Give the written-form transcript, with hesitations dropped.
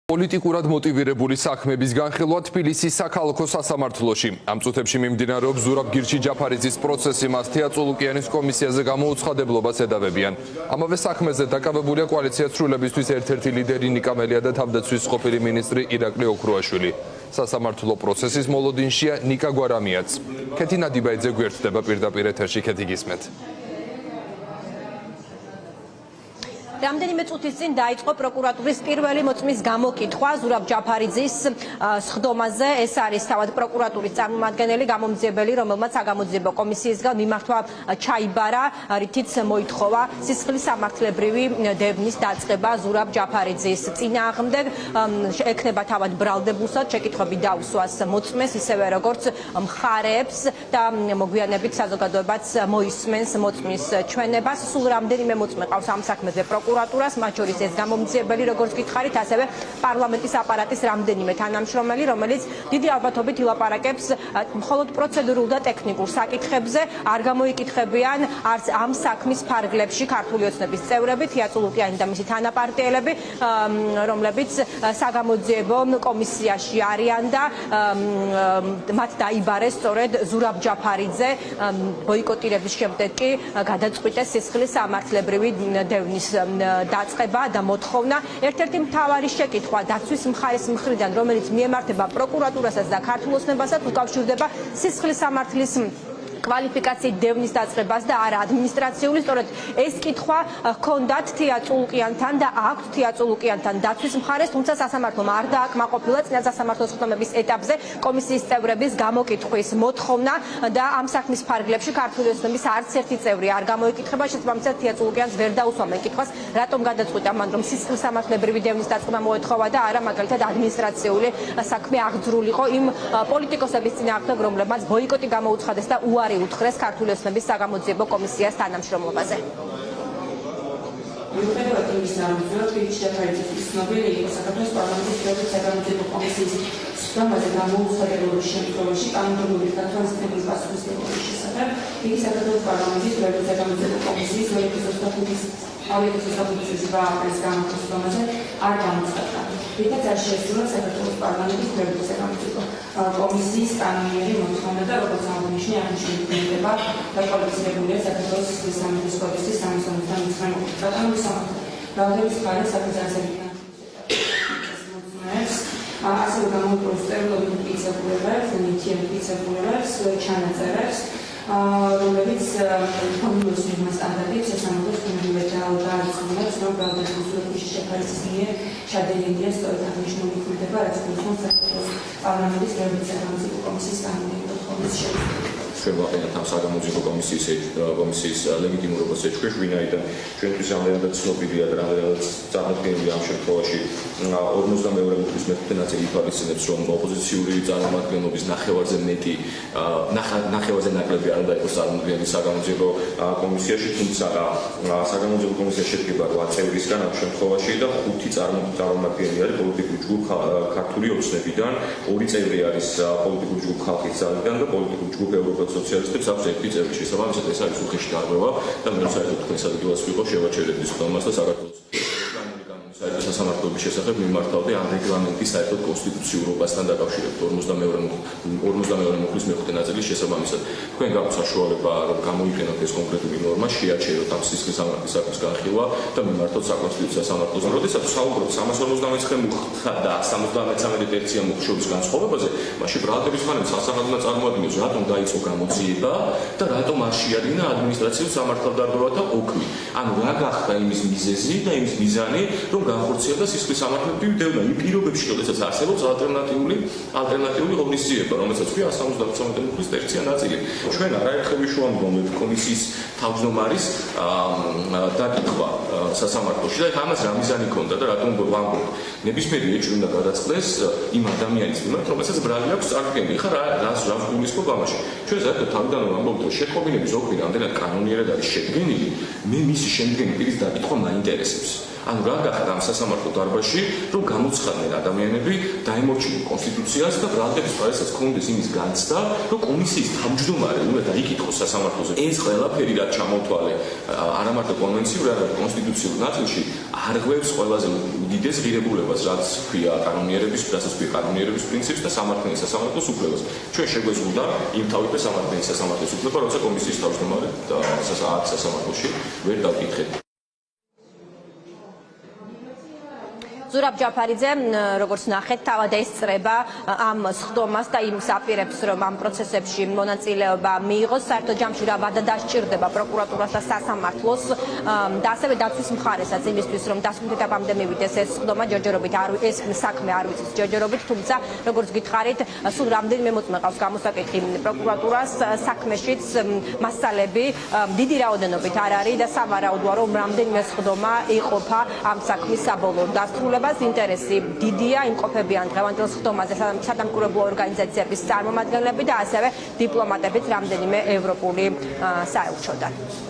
პოლიტიკურად მოტივირებული საქმების განხილვა თბილისის საქალაქო სასამართლოში. ამ წუთებში მიმდინარეობს ზურაბ გირჩი ჯაფარიძის პროცესი, მას თეატრულუკიანის კომისიაზე გამოუცხადებლობას ედავებიან. ამავე საქმეზე დაკავებულია კოალიცია ცვლილებისთვის ერთ-ერთი ლიდერი ნიკა მელია და თავდაცვის ყოფილი მინისტრი ირაკლი ოქრუაშვილი. სასამართლო პროცესის მოლოდინშია ნიკა გვარამიაც. ქეთი ნადიბაიძე გვერდდება პირდაპირ ეთერში, ქეთი გისმენთ. რამდენიმე წუთის წინ დაიწყო პროკურატურის პირველი მოწმის გამოკითხვა ზურაბ ჯაფარიძის სხდომაზე. ეს არის თავად პროკურატურის წარმომადგენელი გამომძიებელი, რომელმაც საგამოძიებო კომისიისგან მიმართვა ჩაიბარა, რითიც მოითხოვა სისხლის სამართლებრივი დევნის დაწყება ზურაბ ჯაფარიძის წინააღმდეგ. ექნება თავად ბრალდებულსაც შეკითხვები დაუსვას მოწმეს, ისევე როგორც მხარეებს და მოგვიანებით საზოგადოებაც მოისმენს მოწმის ჩვენებას. სულ რამდენიმე მოწმე ყავს ამ საქმეზე პროკურატურას, მათ შორის ეს გამომძიებელი, როგორც გითხარით, ასევე პარლამენტის აპარატის რამდენიმე თანამშრომელი, რომელიც დიდი ალბათობით ილაპარაკებს მხოლოდ პროცედურულ და ტექნიკურ საკითხებზე, არ გამოიკითხებიან არც ამ საქმის ფარგლებში ქართული ოცნების წევრები, თეატრულუკიანი და მისი თანაპარტიელები, რომლებიც საგამოძიებო კომისიაში არიან და მათ დაიბარეს სწორედ ზურაბ ჯაფარიძე ბოიკოტირების შემდეგ კი გადაწყვიტეს სისხლის სამართლებრივი დევნის დაწყება და მოთხოვნა. ერთ-ერთი მთავარი შეკითხვა დაცვის მხარის მხრიდან, რომელიც მიემართება პროკურატურასაც და ქართულ ოცნებასაც, უკავშირდება სისხლის სამართლის კვალიფიკაციით დევნის დაწყებას და არა ადმინისტრაციული. სწორედ ეს კითხვა ჰქონდათ თეატრულუკიანთან და აქვს თეატრულუკიანთან დაცვის მხარეს, თუმცა სასამართლომ არ დააკმაყოფილა წინა სასამართლოს ხდომების ეტაპზე კომისიის წევრების გამოკითხვის მოთხოვნა და ამ საქმის ფარგლებში ქართული ოცნების არც ერთი წევრი არ გამოიკითხება. შესაბამისად თეატრულუკიანს ვერ დაუსვამენ კითხვას, რატომ გადაწყვიტა მან, რომ სისხლის სამართლებრივი დევნის დაწყება მოეთხოვა და არა მაგალითად ადმინისტრაციული საქმე აღძრულიყო იმ პოლიტიკოსების წინააღმდეგ, რომლებმაც ბოიკოტი გამოუცხადეს და უარი უთხრეს ქართული ოცნების საგამოძიებო კომისიას თანამშრომლობაზე. მიუხედავად იმისა, რომ ჯაფარიძის ცნობილი იყო საქართველოს პარლამენტის საგამოძიებო კომისიის სხდომაზე გამოუცხადებლობის შემთხვევაში კანონმდებლობის განთავსების პასუხისმგებლობის შესახებ, იგი საქართველოს პარლამენტის საგამოძიებო კომისიის 2025 april's გამართულ სხდომაზე არ გამოცხადდა. რითაც არ შეესრულა საქართველოს პარლამენტის საგამოძიებო კომისიის კანონიერი მოთხოვნა და როგორც აღნიშნე, აღნიშნული პრინციპება დაკვალიფიცირებულია საქართველოს სისხლის სამართლის კოდექსის 359 კანონის რაოდენობის მხარეს საფუძველზე ასევე გამოიყენებს წერილობით მტკიცებულებებს, ნივთიერ მტკიცებულებებს, ჩანაწერებს, რომლებიც კომისიის სტანდარტებს სასამართლოს დაარწმუნებს, რომ ბრალდებულების შეფასების მიერ ჩადენილია სწორედ აღნიშნული ქმედება, რაც გულისხმობს საქართველოს პარლამენტის საგამოძიებო კომისიის კანონიერი მოთხოვნის შეცვლას. შევაყენოთ ამ საგამოძიებო კომისიის ლეგიტიმურობას ეჭქვეშ, ვინაიდან ჩვენთვის რამდენადაც ცნობილია და რამდენადაც წარმოადგენილია ამ შემთხვევაში 52 მუხლის მეხუთე ნაწილი ითვალისწინებს, რომ ოპოზიციური წარმომადგენლობის ნახევარზე მეტი ნახევარზე ნაკლები არ უნდა იყოს წარმოდგენილი საგამოძიებო კომისიაში, თუმცა საგამოძიებო კომისია შედგება 8 წევრისგან ამ შემთხვევაში და 5 წარმომადგენელი არის პოლიტიკური ჯგუფ ქართული ოცნებიდან, 2 წევრი არის პოლიტიკური ჯგუფ ხალხის ძალიდან და პოლიტიკური ჯგუფ ევროპელ სოციალისტებს აქვს 1 წევრი. შესაბამისად ეს არის უხეში დარღვევა და მე საერთოდ თქვენს ადგილას ვიყო შევაჩერებდი სხდომას და საქართველოს საერთო სასამართლოების შესახებ მიმართავდი ამ რეგლამენტის საერთოდ კონსტიტუციურობასთან დაკავშირებით 52 მუხლის მეხუთე ნაწილის შესაბამისად. თქვენ გაქვთ საშუალება რომ გამოიყენოთ ეს კონკრეტული ნორმა, შეაჩეროთ ამ სისხლის სამართლის საქმის განხილვა და მიმართოთ საკონსტიტუციო სამართლოს. როდესაც საუბრობთ 359 მუხლსა და 73 ტერცია მუხლის შორის განსხვავებაზე, მაშინ ბრალდების ხანით სასამართლომა წარმოადგენს, რატომ დაიწყო გამოძიება და რატომ არ შეადგინა ადმინისტრაციულ სამართალდარღვევათა ოქმი. ანუ რა გახდა იმის მიზეზი და იმის მიზანი, რომ განხორციელდა სისხლის სამართლებრივი დევნა იმ პირობებში, როდესაც არსებობს ალტერნატიული ღონისძიება, რომელსაც ქვია 73 მუხლის ტერცია ნაწილი. ჩვენ არაერთხელ ვიშუამდგომთ კომისიის თავმჯდომარის დაკითხვა სასამართლოში და ამას რა მიზანი ჰქონდა და რატომ ვამბობ. ნებისმიერი ეჭვი უნდა გადაწყდეს იმ ადამიანის მიმართ, რომელსაც ბრალი აქვს წარდგენილი. ხა რას გულისხმობ ამაში? ჩვენ საერთოდ თავიდან ვამბობთ, რომ შეტყობინების ოქმი რამდენად კანონიერად არის შედგენილი, მე მისი შემდგენი პირის დაკითხვა მაინტერესებს. ანუ რა გახდა ამ სასამართლო დარბაზში, რომ გამოცხადდნენ ადამიანები დაემორჩილონ კონსტიტუციას და ბრალდების მხარესაც ჰქონდეს იმის განცდა, რომ კომისიის თავმჯდომარე უნდა დაიკითხოს სასამართლოზე. ეს ყველაფერი რაც ჩამოთვალე არა მარტო კონვენციურ, არამედ კონსტიტუციურ ნაწილში არღვევს ყველაზე უდიდეს ღირებულებას, რაც ქვია კანონიერების პრინციპს და სამართლის სასამართლოს უფლებას. ჩვენ შეგვეზღუდა იმ თავით სამართლის სასამართლოს უფლება, როცა კომისიის თავმჯდომარე სასამართლოში ვერ დავკითხეთ. ზურაბ ჯაფარიძე, როგორც ნახეთ, თავად ესწრება ამ სხდომას და იმის აპირებს, რომ ამ პროცესებში მონაწილეობა მიიღოს. საერთო ჯამში რა ვადა დასჭირდება პროკურატურას და სასამართლოს და ასევე დაცვის მხარესაც იმისთვის, რომ დასკვნით ეტაპამდე მივიდეს ეს სხდომა, ჯერჯერობით ეს საქმე არ ვიცის ჯერჯერობით, თუმცა როგორც გითხარით, სულ რამდენიმე მოწმე ყავს გამოსაკითხი პროკურატურას საქმეშიც მასალები დიდი რაოდენობით არ არის და სავარაუდოა, რომ რამდენიმე სხდომა იყოფა ამ საქმის საბოლოო დასრულებას. ინტერესი დიდია, იმყოფებიან დღევანდელ სხდომაზე სადამკვირვებლო ორგანიზაციების წარმომადგენლები და ასევე დიპლომატებიც რამდენიმე ევროპული საელჩოდან.